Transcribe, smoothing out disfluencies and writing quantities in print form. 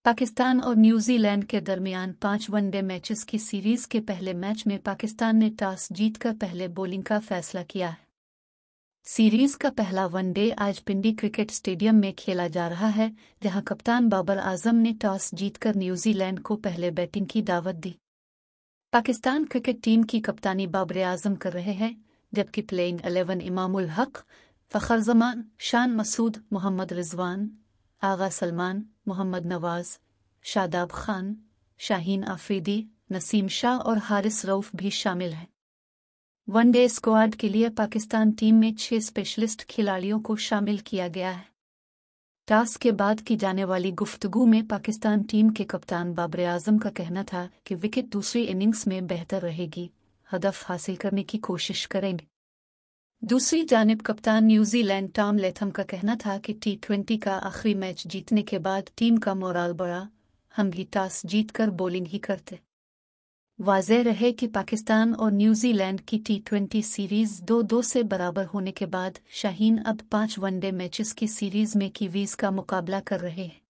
पाकिस्तान और न्यूजीलैंड के दरमियान 5 वनडे मैचेस की सीरीज के पहले मैच में पाकिस्तान ने टॉस जीतकर पहले बॉलिंग का फैसला किया है। सीरीज का पहला वनडे आज पिंडी क्रिकेट स्टेडियम में खेला जा रहा है, जहां कप्तान बाबर आजम ने टॉस जीतकर न्यूजीलैंड को पहले बैटिंग की दावत दी। पाकिस्तान क्रिकेट टीम की कप्तानी बाबर आजम कर रहे हैं, जबकि प्लेइंग 11 इमामुल हक, फ़खर जमान, शान मसूद, मोहम्मद रिजवान, आगा सलमान, मोहम्मद नवाज, शादाब खान, शाहीन आफरीदी, नसीम शाह और हारिस रऊफ भी शामिल हैं। वनडे स्क्वाड के लिए पाकिस्तान टीम में 6 स्पेशलिस्ट खिलाड़ियों को शामिल किया गया है। टॉस के बाद की जाने वाली गुफ्तगू में पाकिस्तान टीम के कप्तान बाबर आजम का कहना था कि विकेट दूसरी इनिंग्स में बेहतर रहेगी, हदफ हासिल करने की कोशिश करेंगे। दूसरी जानिब कप्तान न्यूजीलैंड टॉम लेथम का कहना था कि T20 का आखिरी मैच जीतने के बाद टीम का मोराल बढ़ा, हम भी टॉस जीतकर बॉलिंग ही करते। वाज़ेह रहे कि पाकिस्तान और न्यूजीलैंड की T20 सीरीज 2-2 से बराबर होने के बाद शाहीन अब 5 वनडे मैचेस की सीरीज में कीवीज का मुकाबला कर रहे हैं।